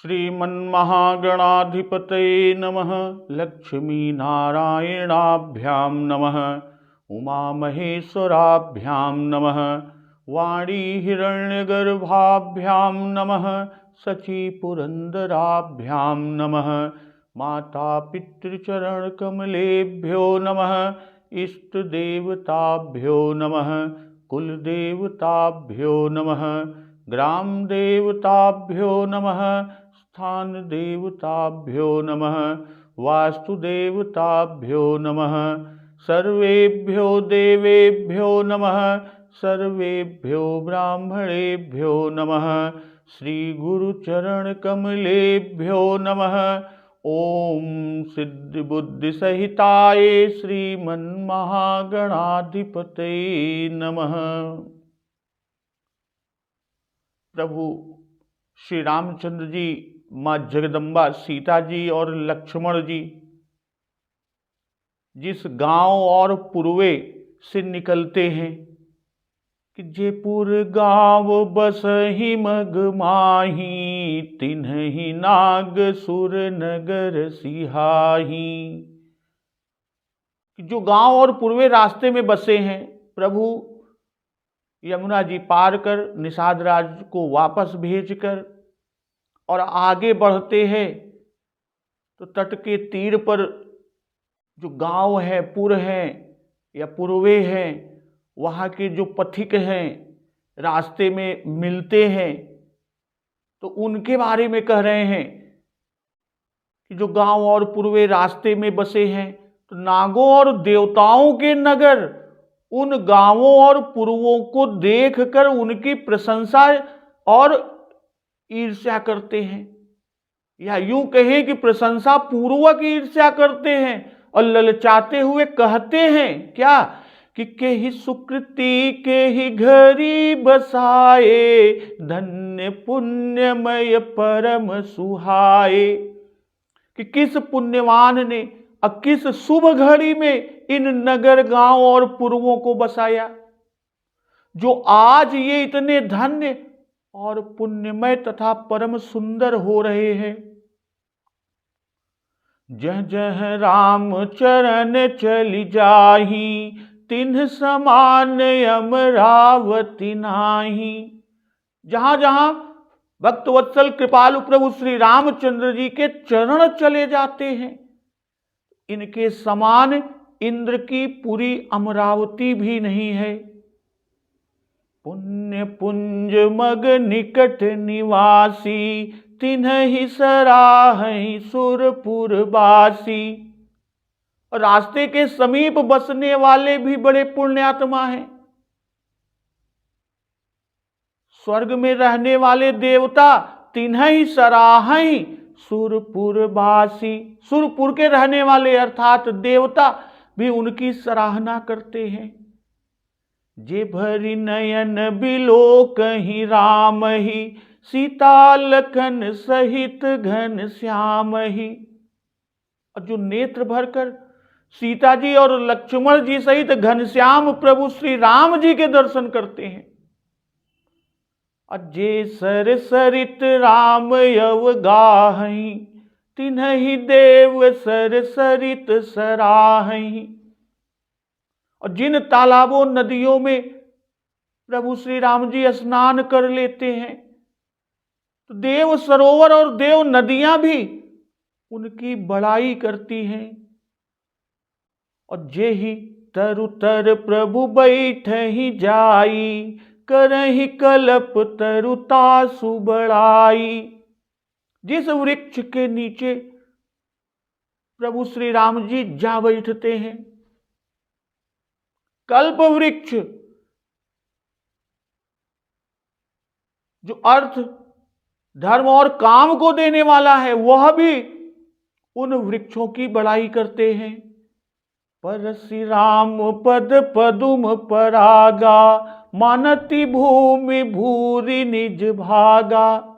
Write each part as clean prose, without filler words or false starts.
श्रीमन्महागणाधिपतये नमः। लक्ष्मीनारायणाभ्यां नमः। उमामहेश्वराभ्यां नमः। वाणीहिरण्यगर्भाभ्यां नमः। शचीपुरन्दराभ्यां नमः। मातापितृचरणकमलेभ्यो नमः। इष्टदेवताभ्यो नमः। कुलदेवताभ्यो नमः। ग्रामदेवताभ्यो नमः। स्थानदेवताभ्यो नमः। वास्तुदेवताभ्यो नमः। सर्वेभ्यो देवेभ्यो नमः। सर्वेभ्यो ब्राह्मणेभ्यो नमः। श्रीगुरुचरणकमलेभ्यो नमः। ओम सिद्धिबुद्धिसहिताय श्रीमन्महागणाधिपतये नमः। प्रभु श्री रामचंद्र जी, माँ जगदम्बा सीता जी और लक्ष्मण जी जिस गांव और पूर्वे से निकलते हैं कि जयपुर गांव बसहि मग माही, तिन्हि नाग सुर नगर सिहाही। जो गांव और पूर्वे रास्ते में बसे हैं, प्रभु यमुना जी पार कर निषाद राज को वापस भेजकर और आगे बढ़ते हैं तो तट के तीर पर जो गांव है, पुर हैं या पूर्वे हैं, वहाँ के जो पथिक हैं रास्ते में मिलते हैं तो उनके बारे में कह रहे हैं कि जो गांव और पूर्वे रास्ते में बसे हैं तो नागों और देवताओं के नगर उन गांवों और पूर्वों को देखकर उनकी प्रशंसा और ईर्ष्या करते हैं, या यूं कहें कि प्रशंसा पूर्वक ईर्ष्या करते हैं और ललचाते हुए कहते हैं क्या कि केहि सुकृति केहि घरी बसाए, धन्य पुण्यमय परम सुहाए। कि किस पुण्यवान ने और किस शुभ घड़ी में इन नगर गांव और पूर्वों को बसाया, जो आज ये इतने धन्य और पुण्यमय तथा परम सुंदर हो रहे हैं। जह जह राम चरण चली जाही, तिन्ह समान अमरावती नाही। जहां जहां भक्त वत्सल कृपालु प्रभु श्री रामचंद्र जी के चरण चले जाते हैं, इनके समान इंद्र की पूरी अमरावती भी नहीं है। पुण्य पुंज मग निकट निवासी, तिन्हि सराहि सुरपुरवासी। और रास्ते के समीप बसने वाले भी बड़े पुण्यात्मा हैं। स्वर्ग में रहने वाले देवता तिन्हि सराहि सुरपुरवासी। सुरपुर के रहने वाले अर्थात देवता भी उनकी सराहना करते हैं। जे भरी नयन बिलो कहीं राम ही, सीता लखन सहित घन श्याम ही। और जो नेत्र भरकर सीता जी और लक्ष्मण जी सहित घनश्याम प्रभु श्री राम जी के दर्शन करते हैं। जे सर सरित राम यव गाहि, तिन्हि देव सर सरित सराहि। और जिन तालाबों नदियों में प्रभु श्री राम जी स्नान कर लेते हैं तो देव सरोवर और देव नदियां भी उनकी बड़ाई करती हैं। और जे ही तरु तर प्रभु बैठ ही जाई, करहि कल्प तरुता सुबड़ाई। जिस वृक्ष के नीचे प्रभु श्री राम जी जा बैठते हैं, कल्प वृक्ष, जो अर्थ धर्म और काम को देने वाला है, वह भी उन वृक्षों की बड़ाई करते हैं। परसि राम पद पदुम परागा, मानति भूमि भूरि निज भागा।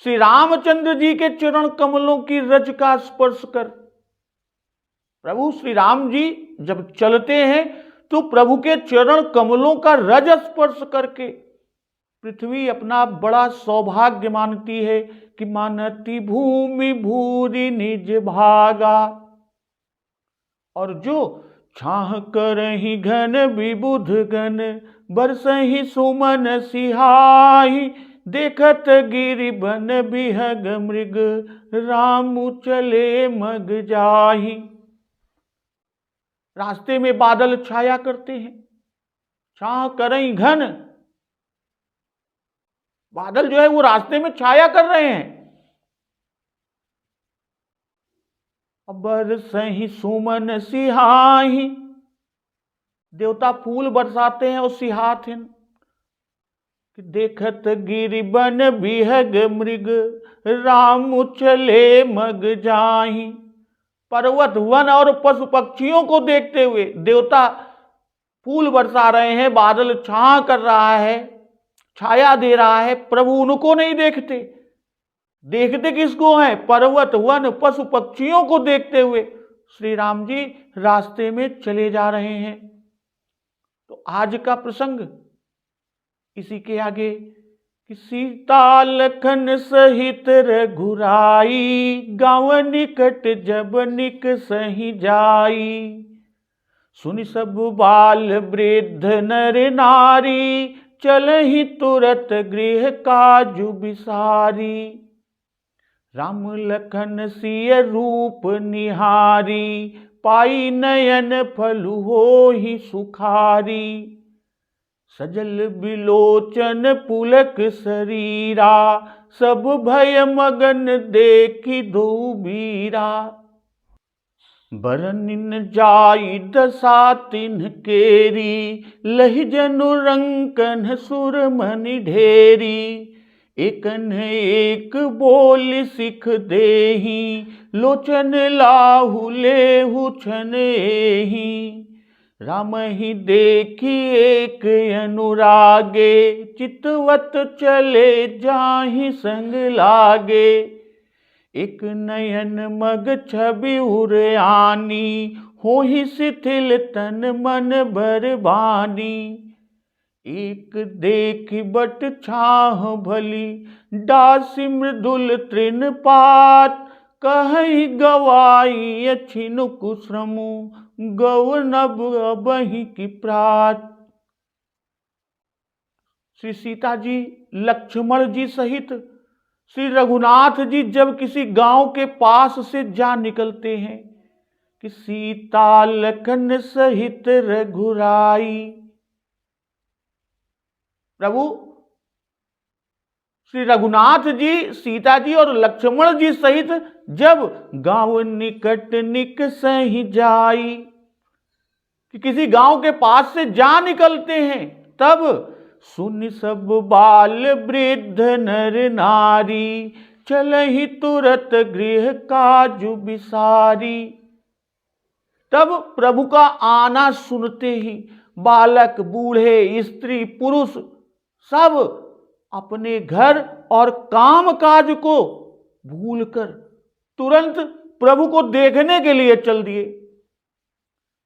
श्री रामचंद्र जी के चरण कमलों की रज का स्पर्श कर प्रभु श्री राम जी जब चलते हैं तो प्रभु के चरण कमलों का रज स्पर्श करके पृथ्वी अपना बड़ा सौभाग्य मानती है कि मानती भूमि भूरि निज भागा, और जो छाह करहि घन विबुध गण, बरसहि सुमन सिहाई, देखत गिरि बन बिहग मृग, राम चले मग जाहि। रास्ते में बादल छाया करते हैं, छाह करहि घन, बादल जो है वो रास्ते में छाया कर रहे हैं। बरसहि सुमन सिहाहि, देवता फूल बरसाते हैं और सिहाते हैं। देखत गिरि बन बिहग मृग, राम चले मग जाहि। पर्वत वन और पशु पक्षियों को देखते हुए देवता फूल बरसा रहे हैं, बादल छां कर रहा है, छाया दे रहा है, प्रभु उनको नहीं देखते। देखते किसको हैं? पर्वत वन पशु पक्षियों को देखते हुए श्री राम जी रास्ते में चले जा रहे हैं। तो आज का प्रसंग इसी के आगे कि सीता लखन सहित रघुराई, गाँव निकट जब निक सही जाई। सुनि सब बाल वृद्ध नर नारी, चलहि तुरत गृह काजु बिसारी। राम लखन सिय रूप निहारी, पाई नयन फलु होहि सुखारी। सजल बिलोचन पुलक शरीरा, सब भय मगन देखि दो बीरा। बरनिन जाई दशा तिन्ह केरी, लहि जनु रंकन सुरमनि ढेरी। एकन एक बोल सिख देहि, लोचन लाहु लेहु छन एहि। राम ही देखी एक अनुरागे, चितवत चले जाहि संग लागे। एक नयन मग छवि उर आनी, होहि शिथिल तन मन बरबानी। एक देख बट छाह भली, डासी मृदुल तृण पात। कहि गवाई अछिनु कुश्रमु, गौ नभ अबहि की प्रात। श्री सीता जी लक्ष्मण जी सहित श्री रघुनाथ जी जब किसी गांव के पास से जा निकलते हैं कि सीता लखन सहित रघुराई। प्रभु श्री रघुनाथ जी सीता जी और लक्ष्मण जी सहित जब गांव निकट निक सही जाई, कि किसी गांव के पास से जा निकलते हैं, तब सुन सब बाल वृद्ध नर नारी, चलहि तुरत गृह काजु बिसारी। तब प्रभु का आना सुनते ही बालक बूढ़े स्त्री पुरुष सब अपने घर और काम काज को भूलकर तुरंत प्रभु को देखने के लिए चल दिए।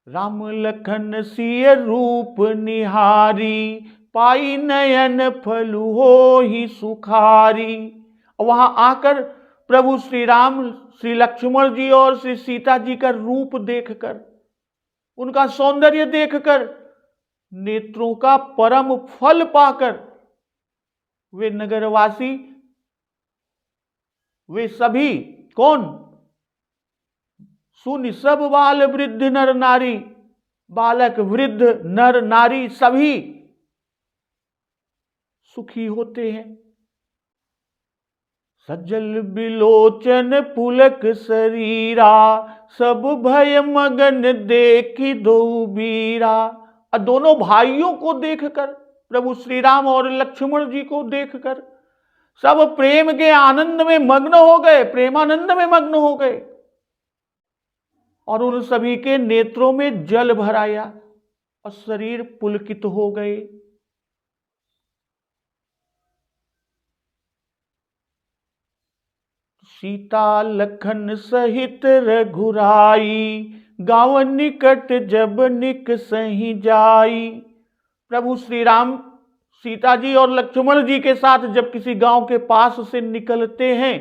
राम लखन सिय रूप निहारी, पाई नयन फलु होहि सुखारी। वहां आकर प्रभु श्री राम श्री लक्ष्मण जी और श्री सीता जी का रूप देखकर, उनका सौंदर्य देखकर, नेत्रों का परम फल पाकर वे नगरवासी, वे सभी कौन? सुन सब बाल वृद्ध नर नारी, बालक वृद्ध नर नारी सभी सुखी होते हैं। सज्जल बिलोचन पुलक शरीरा, सब भय मगन देखी दो बीरा। और दोनों भाइयों को देखकर, प्रभु श्री राम और लक्ष्मण जी को देखकर सब प्रेम के आनंद में मग्न हो गए, प्रेमानंद में मग्न हो गए, और उन सभी के नेत्रों में जल भर आया और शरीर पुलकित हो गए। सीता लखन सहित रघुराई, गाँव निकट जब निक सही जाई। प्रभु श्री राम सीता जी और लक्ष्मण जी के साथ जब किसी गांव के पास से निकलते हैं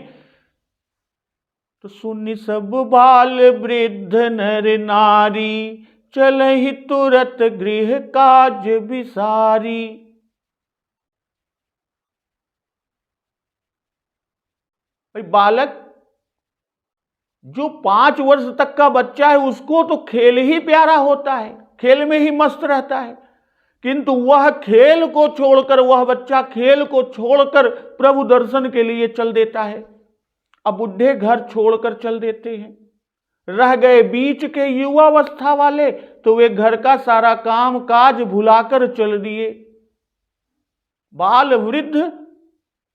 तो सुनि सब बाल वृद्ध नर नारी, चलहि तुरत गृह काज बिसारी। भाई बालक जो 5 वर्ष तक का बच्चा है उसको तो खेल ही प्यारा होता है, खेल में ही मस्त रहता है, किंतु वह खेल को छोड़कर, वह बच्चा खेल को छोड़कर प्रभु दर्शन के लिए चल देता है। अब बुढ़े घर छोड़कर चल देते हैं, रह गए बीच के युवावस्था वाले, तो वे घर का सारा काम काज भुलाकर चल दिए। बाल वृद्ध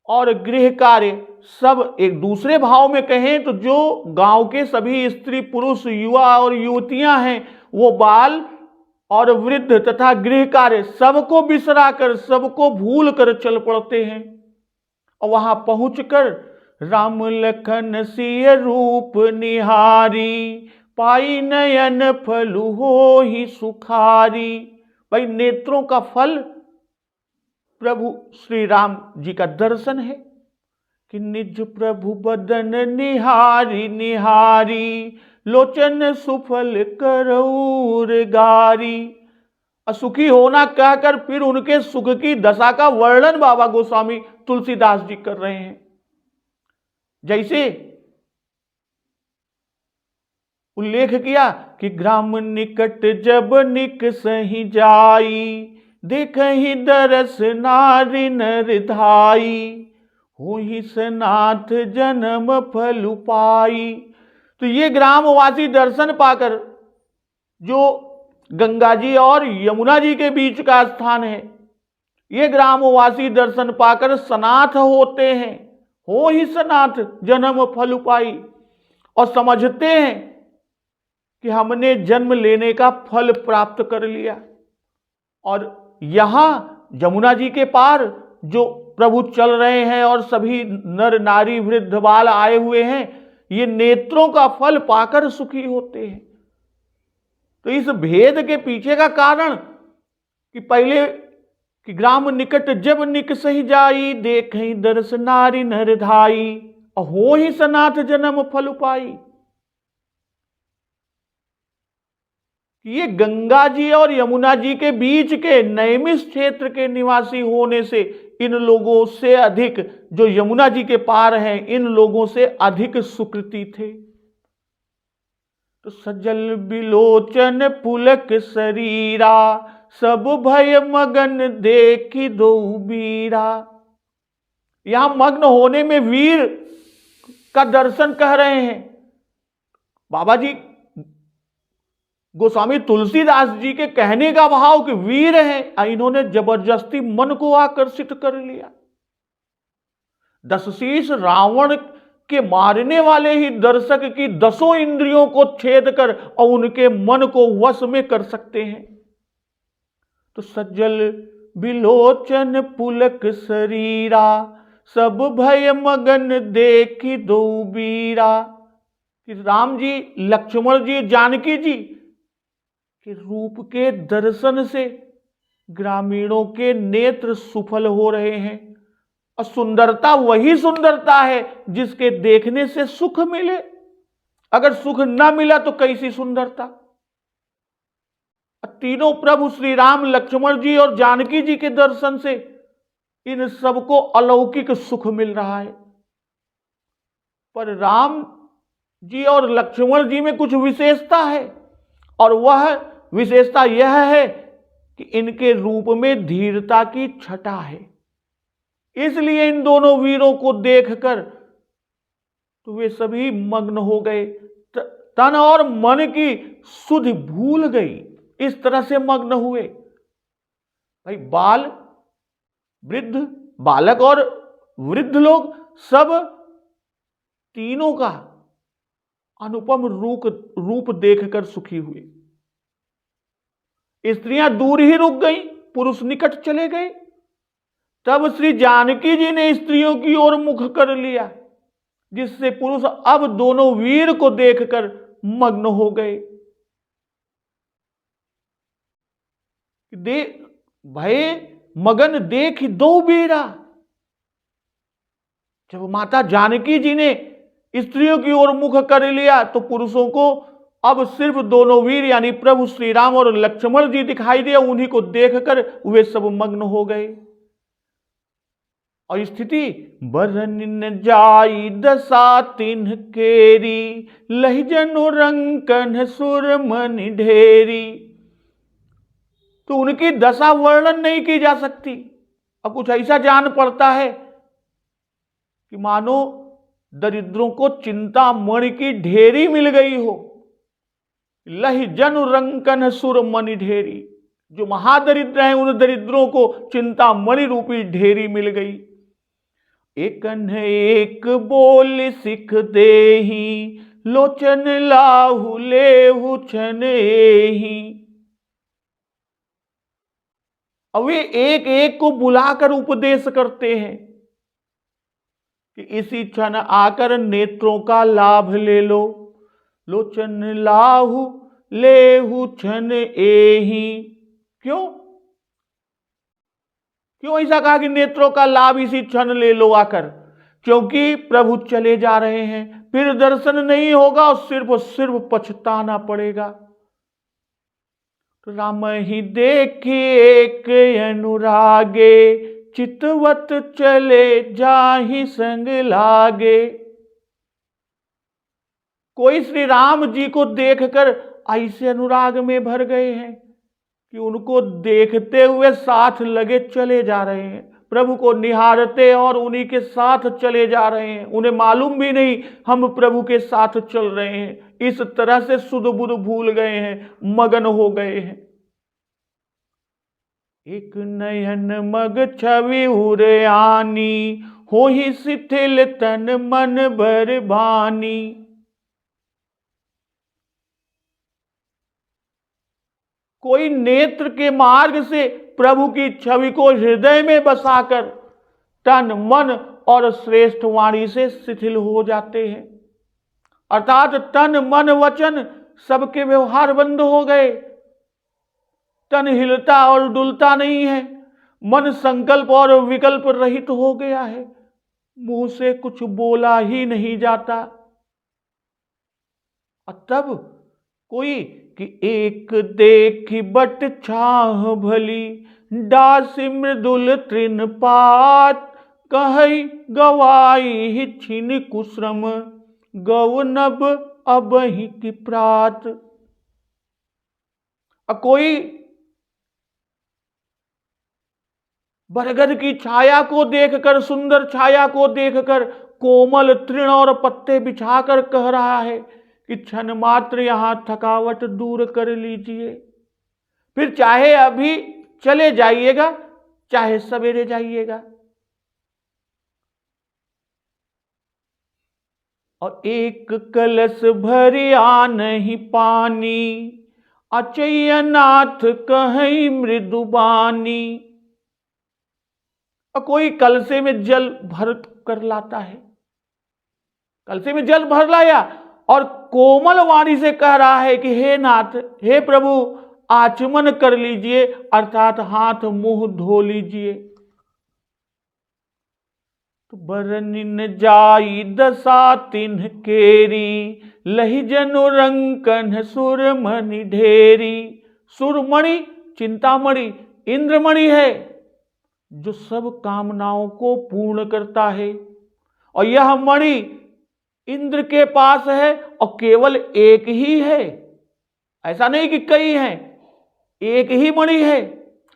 और गृह कार्य सब एक दूसरे भाव में कहें तो जो गांव के सभी स्त्री पुरुष युवा और युवतियां हैं वो बाल और वृद्ध तथा गृह कार्य सबको बिसराकर, सबको भूल कर चल पड़ते हैं। और वहां पहुंचकर राम लखन सिय रूप निहारी, पाई नयन फल हो ही सुखारी। भाई नेत्रों का फल प्रभु श्री राम जी का दर्शन है कि निज प्रभु बदन निहारी निहारी, लोचन सुफल करौर गारी। असुखी होना कहकर फिर उनके सुख की दशा का वर्णन बाबा गोस्वामी तुलसीदास जी कर रहे हैं। जैसे उल्लेख किया कि ग्राम निकट जब निक सही जाई, देखहि दरस नारी नर धाई, होहि सनाथ जन्म फल पाई। तो ये ग्रामवासी दर्शन पाकर, जो गंगा जी और यमुना जी के बीच का स्थान है, ये ग्रामवासी दर्शन पाकर सनाथ होते हैं, हो ही सनाथ जन्म फल पाई, और समझते हैं कि हमने जन्म लेने का फल प्राप्त कर लिया। और यहां यमुना जी के पार जो प्रभु चल रहे हैं और सभी नर नारी वृद्ध बाल आए हुए हैं, ये नेत्रों का फल पाकर सुखी होते हैं। तो इस भेद के पीछे का कारण कि पहले कि ग्राम निकट जब निक सही जाई, देखहि दरस नारी नर धाई, और हो ही सनाथ जन्म फल पाई। ये गंगा जी और यमुना जी के बीच के नैमिष क्षेत्र के निवासी होने से इन लोगों से अधिक, जो यमुना जी के पार हैं, इन लोगों से अधिक सुकृति थे। तो सजल बिलोचन पुलक शरीरा, सब भय मगन देखी दो बीरा। यहां मग्न होने में वीर का दर्शन कह रहे हैं। बाबा जी गोस्वामी तुलसीदास जी के कहने का भाव कि वीर है, इन्होंने जबरदस्ती मन को आकर्षित कर लिया। 10 शीश रावण के मारने वाले ही दर्शक की 10 इंद्रियों को छेद कर और उनके मन को वश में कर सकते हैं। तो सज्जल बिलोचन पुलक शरीरा, सब भय मगन देखी दो बीरा। कि राम जी, लक्ष्मण जी, जानकी जी के रूप के दर्शन से ग्रामीणों के नेत्र सुफल हो रहे हैं। और सुंदरता वही सुंदरता है जिसके देखने से सुख मिले। अगर सुख न मिला तो कैसी सुंदरता। तीनों प्रभु श्री राम, लक्ष्मण जी और जानकी जी के दर्शन से इन सबको अलौकिक सुख मिल रहा है। पर राम जी और लक्ष्मण जी में कुछ विशेषता है, और वह विशेषता यह है कि इनके रूप में धीरता की छटा है। इसलिए इन दोनों वीरों को देखकर तो वे सभी मग्न हो गए, तन और मन की सुधि भूल गई, इस तरह से मग्न हुए। भाई बालक और वृद्ध लोग सब तीनों का अनुपम रूप देखकर सुखी हुए। स्त्रियां दूर ही रुक गई, पुरुष निकट चले गए। तब श्री जानकी जी ने स्त्रियों की ओर मुख कर लिया, जिससे पुरुष अब दोनों वीर को देखकर मग्न हो गए। भय मगन देख दो बेरा। जब माता जानकी जी ने स्त्रियों की ओर मुख कर लिया तो पुरुषों को अब सिर्फ दोनों वीर यानी प्रभु श्री राम और लक्ष्मण जी दिखाई दिया। उन्हीं को देखकर वे सब मग्न हो गए। और स्थिति बरन जाई दशा तिन्ह केरी, लहि जनु रंकन सुर मन ढेरी। तो उनकी दशा वर्णन नहीं की जा सकती। अब कुछ ऐसा जान पड़ता है कि मानो दरिद्रों को चिंता मणि की ढेरी मिल गई हो। लहि जनु रंकन सुर मणि ढेरी, जो महादरिद्र हैं उन दरिद्रों को चिंता मणि रूपी ढेरी मिल गई। एकन एक बोल सिख देही, लोचन लाहु लेहु छन एही। अब वे एक एक को बुलाकर उपदेश करते हैं कि इसी क्षण आकर नेत्रों का लाभ ले लो। लोचन लाहु लेहु छन एही। क्यों क्यों ऐसा कहा कि नेत्रों का लाभ इसी क्षण ले लो आकर? क्योंकि प्रभु चले जा रहे हैं, फिर दर्शन नहीं होगा और सिर्फ पछताना पड़ेगा। तो राम ही देखे एक अनुरागे, चितवत चले जाहि संग लागे। कोई श्री राम जी को देखकर ऐसे अनुराग में भर गए हैं कि उनको देखते हुए साथ लगे चले जा रहे हैं। प्रभु को निहारते और उन्हीं के साथ चले जा रहे हैं। उन्हें मालूम भी नहीं हम प्रभु के साथ चल रहे हैं। इस तरह से सुध बुध भूल गए हैं, मगन हो गए हैं। एक नयन मग छवि उरयानी, होहि शिथिल तन मन भर भानी। कोई नेत्र के मार्ग से प्रभु की छवि को हृदय में बसाकर तन मन और श्रेष्ठ वाणी से शिथिल हो जाते हैं। अर्थात तन मन वचन सबके व्यवहार बंद हो गए। तन हिलता और डुलता नहीं है, मन संकल्प और विकल्प रहित हो गया है, मुंह से कुछ बोला ही नहीं जाता। और तब कोई कि एक देखी बट छाह भली, डासी मृदुल तृण पात, कहि गवाई छिन कुश्रम, गौ नभ अबहि की प्रात। कोई बरगद की छाया को देखकर, सुंदर छाया को देखकर कोमल तृण और पत्ते बिछाकर कह रहा है कि क्षण मात्र यहां थकावट दूर कर लीजिए, फिर चाहे अभी चले जाइएगा, चाहे सवेरे जाइएगा। और एक कलश भरी आनहि पानी, अचयनाथ कहीं मृदुबानी। और कोई कलशे में जल भर कर लाता है, कलशे में जल भर लाया और कोमल वाणी से कह रहा है कि हे नाथ, हे प्रभु, आचमन कर लीजिए, अर्थात हाथ मुंह धो लीजिए। तो बरनिन जाई दशा तिन्ह केरी, लहि जनु रंकन सुरमणि ढेरी। सुरमणि चिंतामणि इंद्रमणि है, जो सब कामनाओं को पूर्ण करता है। और यह मणि इंद्र के पास है और केवल एक ही है, ऐसा नहीं कि कई हैं, एक ही मणि है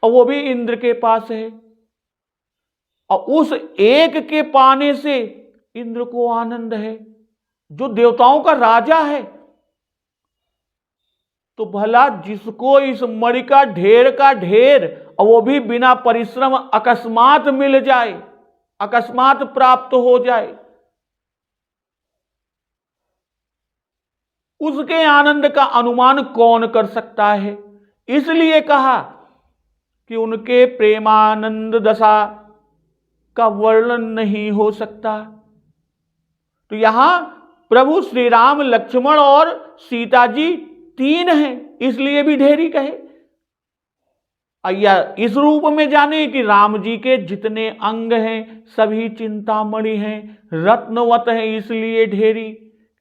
और वो भी इंद्र के पास है। और उस एक के पाने से इंद्र को आनंद है, जो देवताओं का राजा है। तो भला जिसको इस मणि का ढेर और वो भी बिना परिश्रम अकस्मात मिल जाए, अकस्मात प्राप्त हो जाए, उसके आनंद का अनुमान कौन कर सकता है? इसलिए कहा कि उनके प्रेमानंद दशा का वर्णन नहीं हो सकता। तो यहां प्रभु श्री राम, लक्ष्मण और सीता जी तीन हैं, इसलिए भी ढेरी कहे। या इस रूप में जाने कि राम जी के जितने अंग हैं सभी चिंतामणि हैं, रत्नवत हैं इसलिए ढेरी,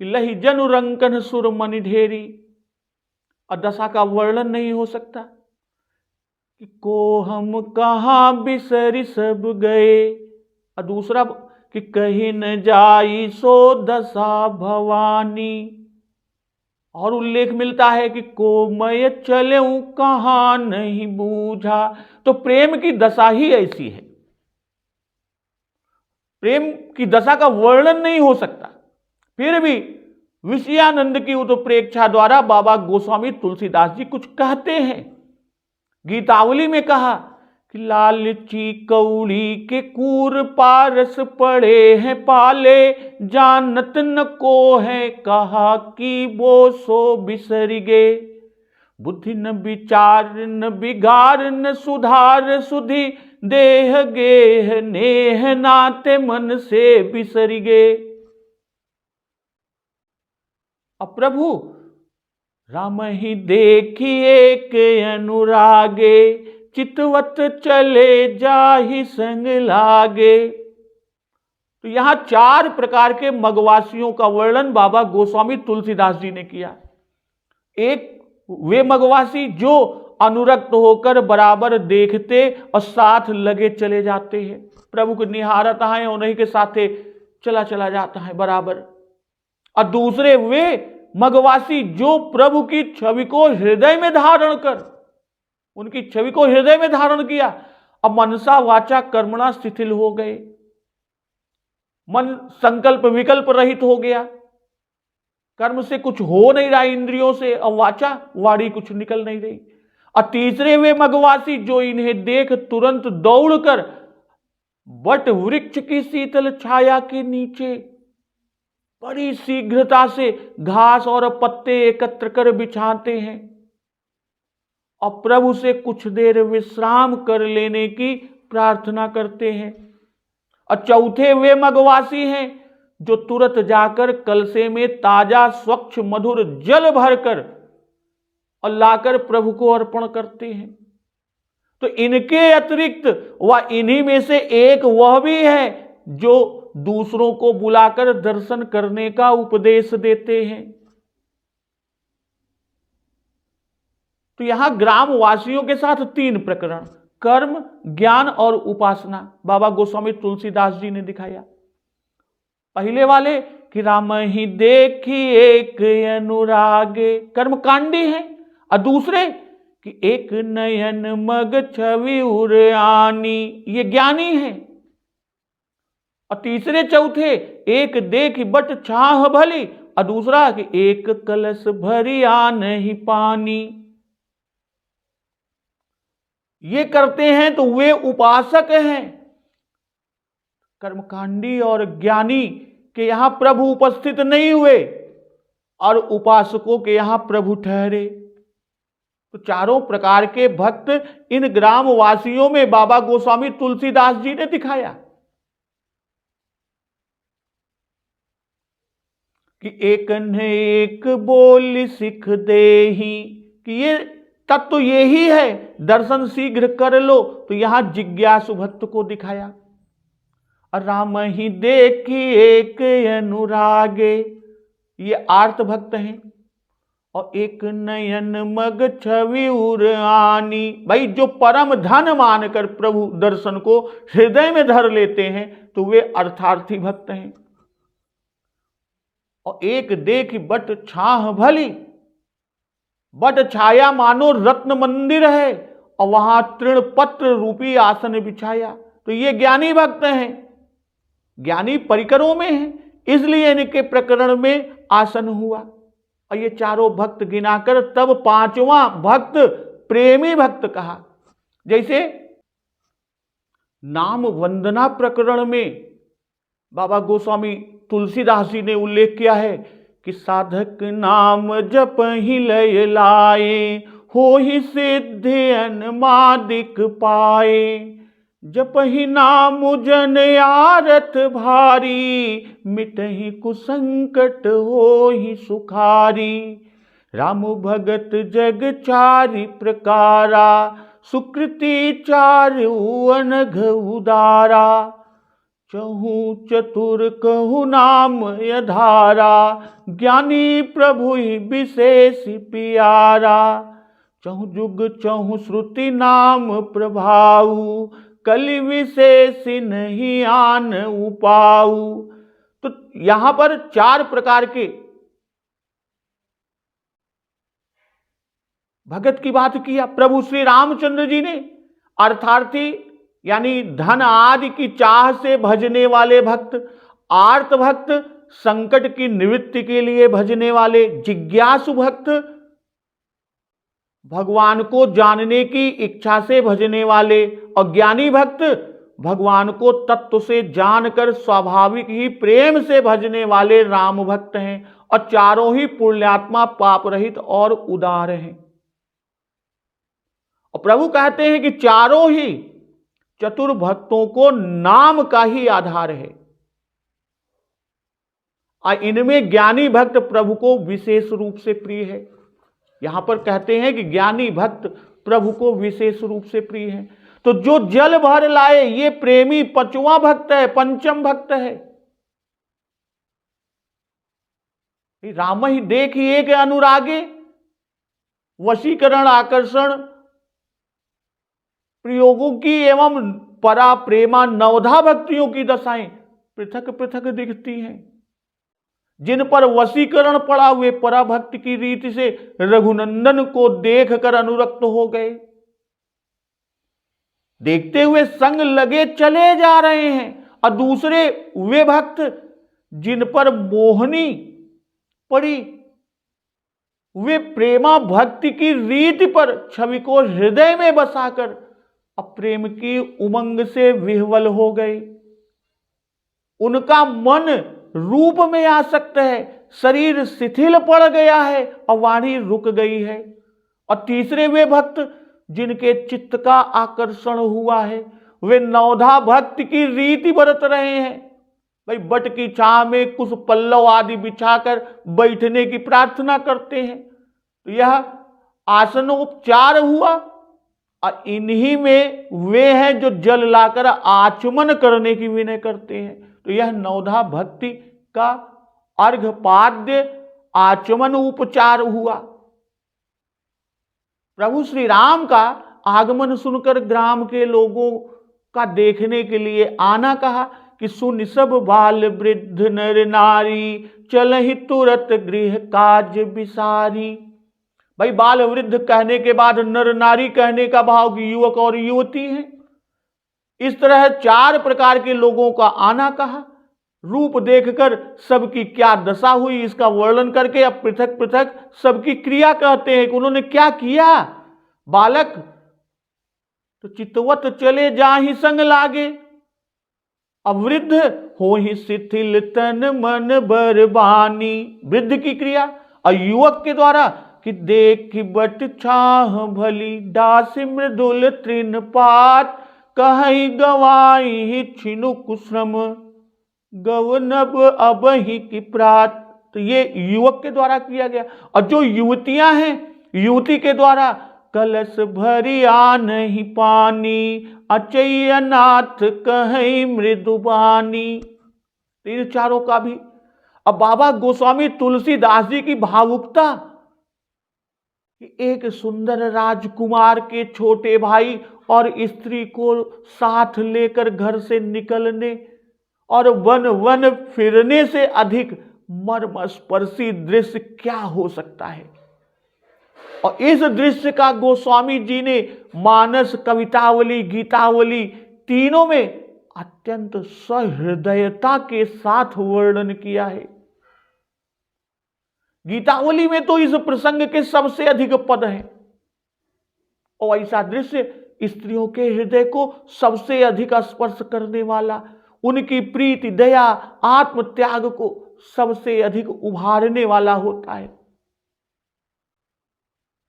कि लही जनु रंकन सुर मणि ढेरी। और दशा का वर्णन नहीं हो सकता कि को हम कहाँ बिसरी सब गए। और दूसरा कि कहीं न जाई सो दशा भवानी। और उल्लेख मिलता है कि कोमय चलेऊ कहाँ नहीं बूझा। तो प्रेम की दशा ही ऐसी है, प्रेम की दशा का वर्णन नहीं हो सकता। फिर भी विषयानंद की उत्प्रेक्षा द्वारा बाबा गोस्वामी तुलसीदास जी कुछ कहते हैं। गीतावली में कहा कि लालची कौड़ी के कूर पारस पड़े हैं पाले, जानत न को है कहा कि वो सो बिसर गे। बुद्धि न विचार न बिगार न सुधार सुधि, देह गेह नेह नाते मन से बिसर गे। अब प्रभु राम ही देखिए के अनुरागे, चितवत चले जाहि संग लागे। तो यहां 4 प्रकार के मगवासियों का वर्णन बाबा गोस्वामी तुलसीदास जी ने किया। एक वे मगवासी जो अनुरक्त होकर बराबर देखते और साथ लगे चले जाते हैं, प्रभु को निहारता है उन्हीं के साथे चला जाता है बराबर। और दूसरे वे मगवासी जो प्रभु की छवि को हृदय में धारण कर, उनकी छवि को हृदय में धारण किया, अब मनसा वाचा कर्मणा शिथिल हो गए, मन संकल्प विकल्प रहित हो गया, कर्म से कुछ हो नहीं रहा, इंद्रियों से, और वाचा वाणी कुछ निकल नहीं रही। और तीसरे वे मगवासी जो इन्हें देख तुरंत दौड़कर वट वृक्ष की शीतल छाया के नीचे बड़ी शीघ्रता से घास और पत्ते एकत्र कर बिछाते हैं और प्रभु से कुछ देर विश्राम कर लेने की प्रार्थना करते हैं। और चौथे वे मगवासी हैं जो तुरंत जाकर कलसे में ताजा स्वच्छ मधुर जल भरकर और लाकर प्रभु को अर्पण करते हैं। तो इनके अतिरिक्त वह इन्हीं में से एक वह भी है जो दूसरों को बुलाकर दर्शन करने का उपदेश देते हैं। तो यहां ग्रामवासियों के साथ 3 प्रकरण, कर्म, ज्ञान और उपासना, बाबा गोस्वामी तुलसीदास जी ने दिखाया। पहले वाले कि राम ही देखी एक अनुरागे, कर्मकांडी है, और दूसरे कि एक नयन मग छवि उर आनी, ये ज्ञानी है। और तीसरे चौथे एक देख बट छाह भली, और दूसरा कि एक कलश भरी आ नहीं पानी। ये करते हैं तो वे उपासक हैं। कर्मकांडी और ज्ञानी के यहां प्रभु उपस्थित नहीं हुए और उपासकों के यहां प्रभु ठहरे। तो चारों प्रकार के भक्त इन ग्रामवासियों में बाबा गोस्वामी तुलसीदास जी ने दिखाया कि एक न एक बोल सिख देही, कि ये तत्व यही है, दर्शन शीघ्र कर लो। तो यहां जिज्ञासु भक्त को दिखाया। राम ही देखी एक अनुरागे, ये आर्त भक्त हैं। और एक नयन मग छवि उर आनी, भाई जो परम धन मानकर प्रभु दर्शन को हृदय में धर लेते हैं तो वे अर्थार्थी भक्त हैं। और एक देख बट छाह भली, बट छाया मानो रत्न मंदिर है और वहां तृण पत्र रूपी आसन बिछाया। तो ये ज्ञानी भक्त हैं, ज्ञानी परिकरों में हैं, इसलिए इनके प्रकरण में आसन हुआ। और ये चारों भक्त गिनाकर तब 5वां भक्त प्रेमी भक्त कहा। जैसे नाम वंदना प्रकरण में बाबा गोस्वामी तुलसीदास जी ने उल्लेख किया है कि साधक नाम जप ही लय लाए, हो ही सिद्धि अनमादिक पाए। जप ही नाम जन आरत भारी, मिटहि कुसंकट हो ही सुखारी। राम भगत जग चारि प्रकारा, सुकृति चारु अनघ उदारा, चहु चतुर कहु नाम यधारा, ज्ञानी प्रभु ही विशेष पियारा, चहु जुग चहु श्रुति नाम प्रभाऊ, कलि विशेष नहीं आन उपाऊ। तो यहां पर 4 प्रकार के भगत की बात किया प्रभु श्री रामचंद्र जी ने। अर्थार्थी यानी धन आदि की चाह से भजने वाले भक्त, आर्त भक्त, संकट की निवृत्ति के लिए भजने वाले, जिज्ञासु भक्त, भगवान को जानने की इच्छा से भजने वाले, और ज्ञानी भक्त भगवान को तत्व से जानकर स्वाभाविक ही प्रेम से भजने वाले राम भक्त हैं। और चारों ही पुण्यात्मा, पाप रहित और उदार हैं। और प्रभु कहते हैं कि चारों ही चतुर भक्तों को नाम का ही आधार है। और इनमें ज्ञानी भक्त प्रभु को विशेष रूप से प्रिय है। यहां पर कहते हैं कि ज्ञानी भक्त प्रभु को विशेष रूप से प्रिय है। तो जो जल भर लाए ये प्रेमी 5वां भक्त है, 5म भक्त है। राम ही देखी एक अनुरागे, वशीकरण आकर्षण प्रयोगों की एवं परा प्रेमा 9 भक्तियों की दशाएं पृथक पृथक दिखती हैं। जिन पर वशीकरण पड़ा हुए पराभक्ति की रीति से रघुनंदन को देखकर अनुरक्त हो गए, देखते हुए संग लगे चले जा रहे हैं। और दूसरे वे भक्त जिन पर मोहनी पड़ी, वे प्रेमा भक्ति की रीति पर छवि को हृदय में बसाकर प्रेम की उमंग से विह्वल हो गए। उनका मन रूप में आसक्त है, शरीर शिथिल पड़ गया है और वाणी रुक गई है। और तीसरे वे भक्त जिनके चित्त का आकर्षण हुआ है, वे 9 भक्ति की रीति बरत रहे हैं। भाई बट की छांव में कुछ पल्लव आदि बिछाकर बैठने की प्रार्थना करते हैं। तो यह आसनोपचार हुआ। और इन्हीं में वे हैं जो जल लाकर आचमन करने की विनय करते हैं। तो यह 9 भक्ति का अर्घपाद्य आचमन उपचार हुआ। प्रभु श्री राम का आगमन सुनकर ग्राम के लोगों का देखने के लिए आना कहा कि सुन सब बाल वृद्ध नर नारी, चलहि तुरत गृह काज बिसारी। भाई बाल वृद्ध कहने के बाद नर नारी कहने का भाव की युवक और युवती हैं। इस तरह 4 प्रकार के लोगों का आना कहा। रूप देखकर सबकी क्या दशा हुई इसका वर्णन करके अब पृथक पृथक सबकी क्रिया कहते हैं कि उन्होंने क्या किया। बालक तो चितवत चले जा ही संग लागे, अब वृद्ध हो ही शिथिल तन मन बरबानी, वृद्ध की क्रिया। और युवक के द्वारा कि देख बट छाह भली, दास मृदुल तृण पात, कहीं गवाई छिनु कुश्रम, गवनब अब ही की प्रात। तो ये युवक के द्वारा किया गया। और जो युवतियां हैं, युवती के द्वारा कलश भरी आ नहीं पानी, अचयनाथ कहीं मृदुबानी। इन चारों का भी। अब बाबा गोस्वामी तुलसीदास जी की भावुकता, एक सुंदर राजकुमार के छोटे भाई और स्त्री को साथ लेकर घर से निकलने और वन वन फिरने से अधिक मर्मस्पर्शी दृश्य क्या हो सकता है। और इस दृश्य का गोस्वामी जी ने मानस, कवितावली, गीतावली तीनों में अत्यंत सहृदयता के साथ वर्णन किया है। गीतावली में तो इस प्रसंग के सबसे अधिक पद हैं और ऐसा दृश्य स्त्रियों के हृदय को सबसे अधिक स्पर्श करने वाला, उनकी प्रीति, दया, आत्म त्याग को सबसे अधिक उभारने वाला होता है।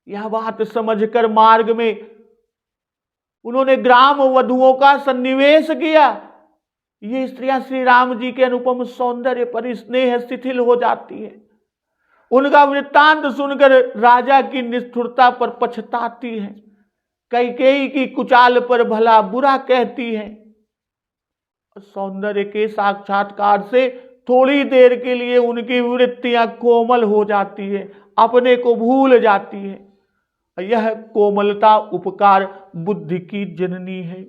यह बात समझकर मार्ग में उन्होंने ग्राम वधुओं का सन्निवेश किया। ये स्त्रियां श्री राम जी के अनुपम सौंदर्य पर स्नेह शिथिल हो जाती है। उनका वृत्तांत सुनकर राजा की निष्ठुरता पर पछताती है। कैकेयी की कुचाल पर भला बुरा कहती है। सौंदर्य के साक्षात्कार से थोड़ी देर के लिए उनकी वृत्तियां कोमल हो जाती है, अपने को भूल जाती है। यह कोमलता उपकार बुद्धि की जननी है।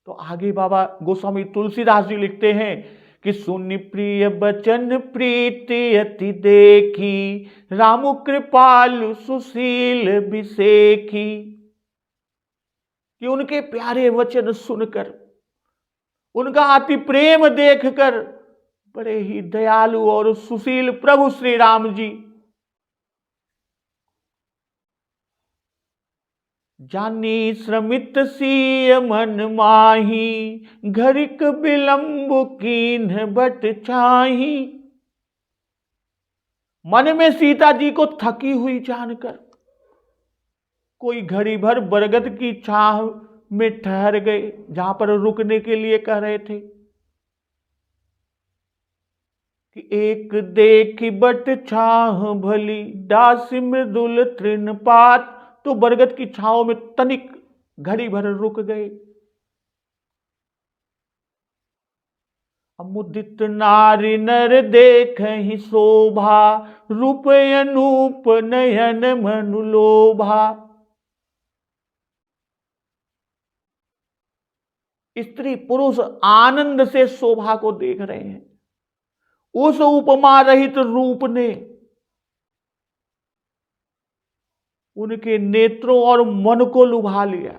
तो आगे बाबा गोस्वामी तुलसीदास जी लिखते हैं कि सुनि प्रिय बचन प्रीति अति देखी, राम कृपालु सुशील बिसेखी। कि उनके प्यारे वचन सुनकर, उनका अति प्रेम देखकर बड़े ही दयालु और सुशील प्रभु श्री राम जी जानी श्रमित सीय मन माही, घरिक विलंब कीन्ह बट छाही। मन में सीता जी को थकी हुई जानकर कोई घड़ी भर बरगद की छाह में ठहर गए, जहां पर रुकने के लिए कह रहे थे कि एक देखी बट छाह भली, दासी मृदुल तृणपात। तो बरगद की छांव में तनिक घड़ी भर रुक गए। अमुदित नारी नर देख ही शोभा, रूप अनूप नयन मनुलोभा। स्त्री पुरुष आनंद से शोभा को देख रहे हैं। उस उपमा रहित रूप ने उनके नेत्रों और मन को लुभा लिया।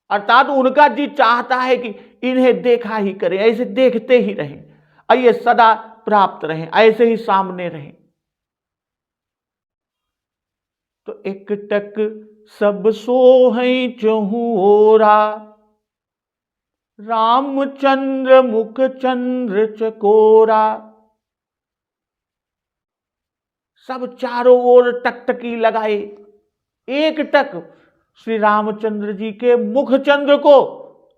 अर्थात उनका जी चाहता है कि इन्हें देखा ही करें, ऐसे देखते ही रहें, और ये सदा प्राप्त रहें, ऐसे ही सामने रहें। तो एक टक सब सोहै चहु ओरा, रामचंद्र मुख चंद्र चकोरा। सब चारों ओर टकटकी लगाए, एक टक श्री रामचंद्र जी के मुख चंद्र को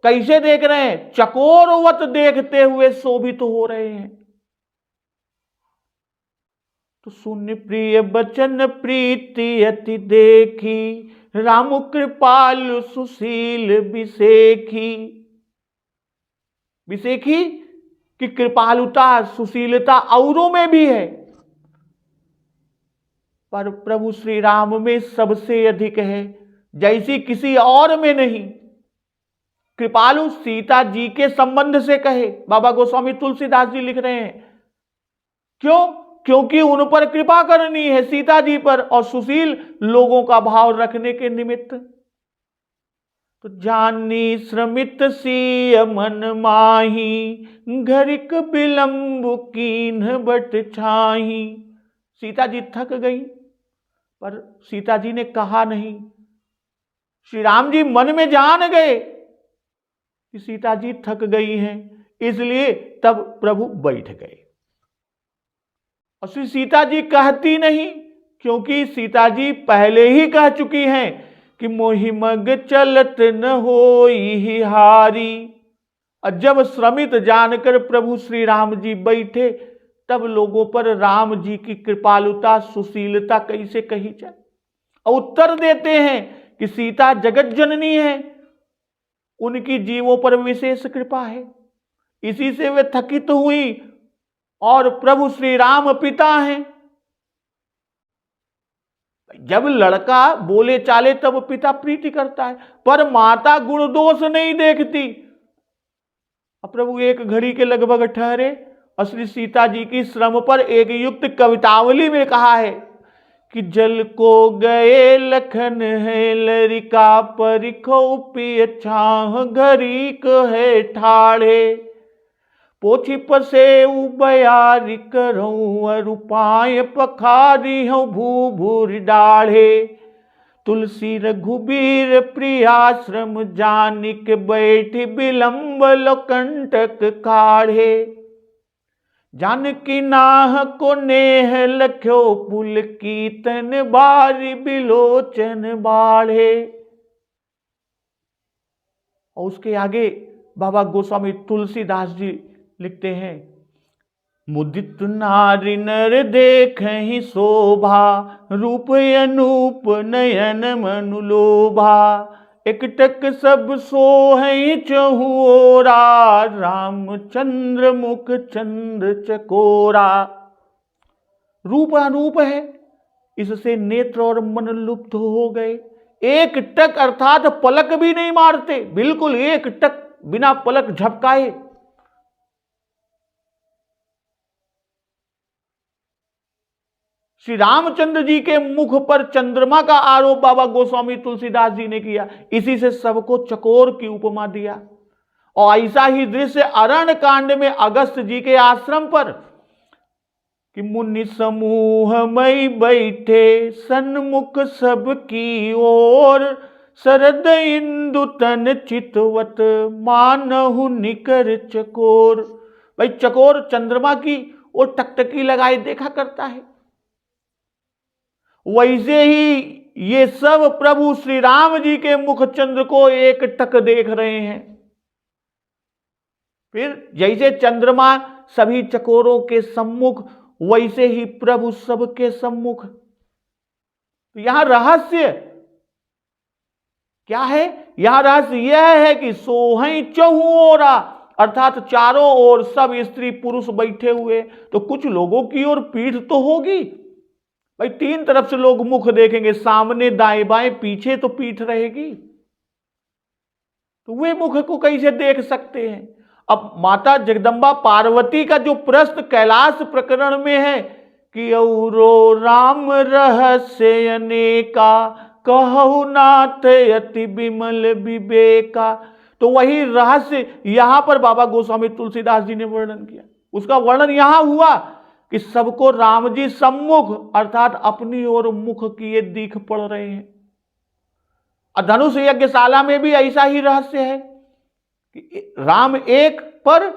कैसे देख रहे हैं? चकोरवत देखते हुए शोभित हो रहे हैं। तो सुन प्रिय बचन प्रीति अति देखी, राम कृपाल सुशील बिसेखी। बिसेखी की कृपालुता सुशीलता औरों में भी है, पर प्रभु श्री राम में सबसे अधिक है, जैसी किसी और में नहीं। कृपालु सीता जी के संबंध से कहे बाबा गोस्वामी तुलसीदास जी लिख रहे हैं। क्यों? क्योंकि उन पर कृपा करनी है, सीता जी पर, और सुशील लोगों का भाव रखने के निमित्त। तो जानी श्रमित सीय मन माही, घरिक विलंब कीन्ह बट छाही। सीता जी थक गई, पर सीता जी ने कहा नहीं। श्री राम जी मन में जान गए कि सीता जी थक गई हैं, इसलिए तब प्रभु बैठ गए। और श्री सीता जी कहती नहीं, क्योंकि सीता जी पहले ही कह चुकी हैं कि मोहि मग चलत न होई हारी। और जब श्रमित जानकर प्रभु श्री राम जी बैठे, तब लोगों पर राम जी की कृपालुता सुशीलता कैसे कही जाए। और उत्तर देते हैं कि सीता जगत जननी है, उनकी जीवों पर विशेष कृपा है, इसी से वे थकित हुई, और प्रभु श्री राम पिता हैं। जब लड़का बोले चाले तब पिता प्रीति करता है, पर माता गुण दोष नहीं देखती। अब प्रभु एक घड़ी के लगभग ठहरे और श्री सीता जी की श्रम पर एक युक्त कवितावली में कहा है कि जल को गए लखन है लरिका, परिखो पिय छाह घड़ी है ठाड़े। पोछी पसे उबयारी करऊं, अरुपाय पखारी हूं भू भूर डाढ़े। तुलसी रघुबीर प्रियाश्रम जानिक, बैठी विलंब लोकंटक काढ़े। जानकी नाह को नेह लख्यो, पुल कीतन बारी बिलोचन बाढ़े। और उसके आगे बाबा गोस्वामी तुलसीदास जी लिखते हैं मुदित नारि नर देखहि शोभा, रूप अनूप नयन मनु लोभा। एकटक सब सोहै चहु ओरा, रामचंद्र मुख चंद्र चकोरा। रूप अनूप है, इससे नेत्र और मन लुप्त हो गए। एक टक अर्थात पलक भी नहीं मारते, बिल्कुल एक टक बिना पलक झपकाए। श्री रामचंद्र जी के मुख पर चंद्रमा का आरोप बाबा गोस्वामी तुलसीदास जी ने किया, इसी से सबको चकोर की उपमा दिया। और ऐसा ही दृश्य अरण्य कांड में अगस्त जी के आश्रम पर कि मुनि समूह मई बैठे सन्मुख सबकी ओर, शरद इंदु तन चितवत मानहु निकर चकोर। भाई चकोर चंद्रमा की वो टकटकी लगाए देखा करता है, वैसे ही ये सब प्रभु श्री राम जी के मुख चंद्र को एक टक देख रहे हैं। फिर जैसे चंद्रमा सभी चकोरों के सम्मुख, वैसे ही प्रभु सबके सम्मुख। तो यहां रहस्य क्या है? यहां रहस्य यह है कि सोहै चहु ओरा, अर्थात चारों ओर सब स्त्री पुरुष बैठे हुए। तो कुछ लोगों की ओर पीठ तो होगी भाई, तीन तरफ से लोग मुख देखेंगे, सामने दाएं बाएं पीछे तो पीठ रहेगी, तो वे मुख को कैसे देख सकते हैं? अब माता जगदम्बा पार्वती का जो प्रश्न कैलाश प्रकरण में है कि औरो राम रहस्य अनेका, कहु नाथ अति विमल विवेका, तो वही रहस्य यहां पर बाबा गोस्वामी तुलसीदास जी ने वर्णन किया। उसका वर्णन यहां हुआ कि सबको राम जी सम्मुख अर्थात अपनी ओर मुख किए दिख पड़ रहे हैं। धनुष यज्ञशाला में भी ऐसा ही रहस्य है कि राम एक पर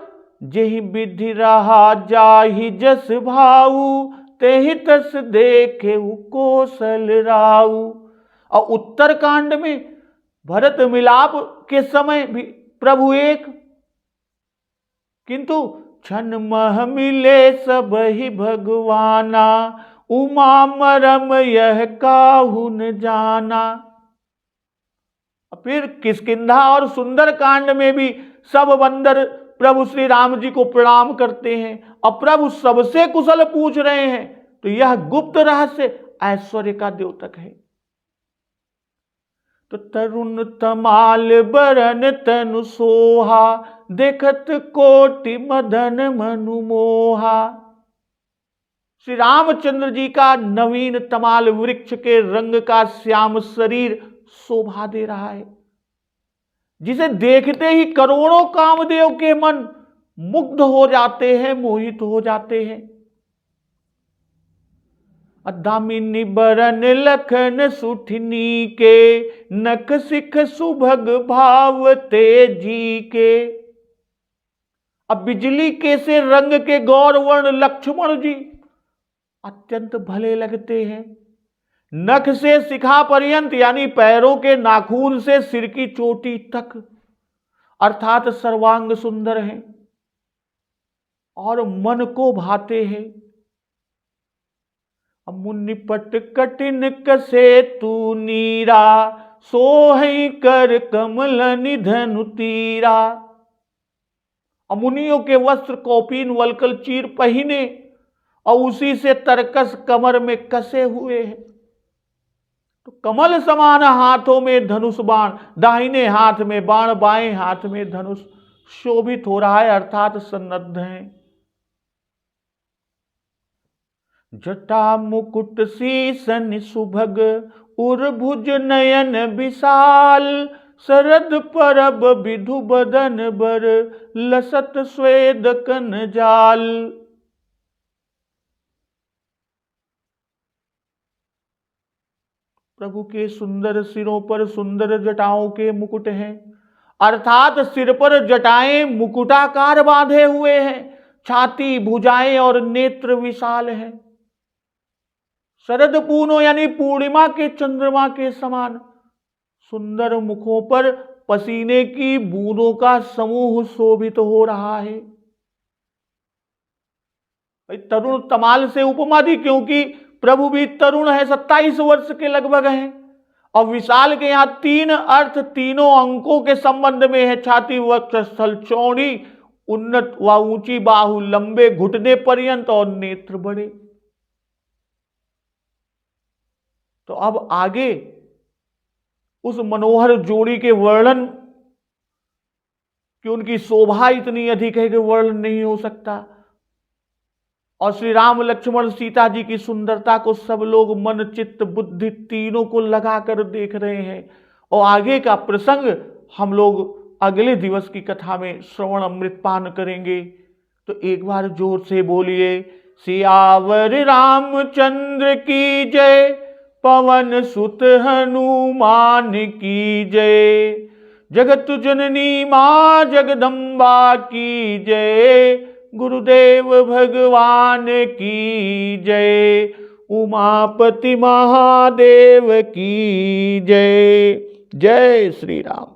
जेहि विधि रहा जाहि जस भाऊ, तेहि तस देखे कौशल राऊ। और उत्तर कांड में भरत मिलाप के समय भी प्रभु एक, किंतु क्षण मह मिले सब ही भगवाना, उमा मरम यह काहू न जाना। फिर किष्किंधा और सुंदर कांड में भी सब बंदर प्रभु श्री राम जी को प्रणाम करते हैं और प्रभु सबसे कुशल पूछ रहे हैं। तो यह गुप्त रहस्य ऐश्वर्य का द्योतक है। तो तरुण तमाल बरन तनु सोहा, देखत कोटि मदन मनु मोहा। श्री रामचंद्र जी का नवीन तमाल वृक्ष के रंग का श्याम शरीर शोभा दे रहा है, जिसे देखते ही करोड़ों कामदेव के मन मुग्ध हो जाते हैं, मोहित हो जाते हैं। दामिनी बरन लखन सुठनी के, नख सिख सुभग भाव तेजी के। अब बिजली के से रंग के गौर वर्ण लक्ष्मण जी अत्यंत भले लगते हैं। नख से शिखा पर्यंत यानी पैरों के नाखून से सिर की चोटी तक अर्थात सर्वांग सुंदर हैं और मन को भाते हैं। मुनि पट कटिन कसे तू नीरा, सोहै कर कमल निधनु तीरा। मुनियों के वस्त्र कौपीन वलकल चीर पहिने और उसी से तरकस कमर में कसे हुए हैं। तो कमल समान हाथों में धनुष बाण, दाहिने हाथ में बाण, बाएं हाथ में धनुष शोभित हो रहा है अर्थात सन्नद्ध है। जटा मुकुट शीसन सुभग, उर्भुज नयन विशाल। शरद परब विधु बदन बर, लसत स्वेद कन जाल। प्रभु के सुंदर सिरों पर सुंदर जटाओं के मुकुट हैं, अर्थात सिर पर जटाएं मुकुटाकार बांधे हुए हैं। छाती, भुजाएं और नेत्र विशाल हैं। शरद पूर्णो यानी पूर्णिमा के चंद्रमा के समान सुंदर मुखों पर पसीने की बूंदों का समूह शोभित हो रहा है। भाई तरुण तमाल से उपमा दी, क्योंकि प्रभु भी तरुण है, 27 वर्ष के लगभग हैं। और विशाल के यहां 3 अर्थ तीनों अंकों के संबंध में है। छाती वक्ष स्थल चौड़ी, उन्नत व ऊंची बाहु, लंबे घुटने पर्यंत और नेत्र बड़े। तो अब आगे उस मनोहर जोड़ी के वर्णन कि उनकी शोभा इतनी अधिक है कि वर्णन नहीं हो सकता। और श्री राम लक्ष्मण सीता जी की सुंदरता को सब लोग मन चित्त बुद्धि तीनों को लगाकर देख रहे हैं। और आगे का प्रसंग हम लोग अगले दिवस की कथा में श्रवण अमृत पान करेंगे। तो एक बार जोर से बोलिए, सियावर रामचंद्र की जय, पवन सुत हनुमान की जय, जगत जननी मां जगदम्बा की जय, गुरुदेव भगवान की जय, उमापति महादेव की जय। जय श्री राम।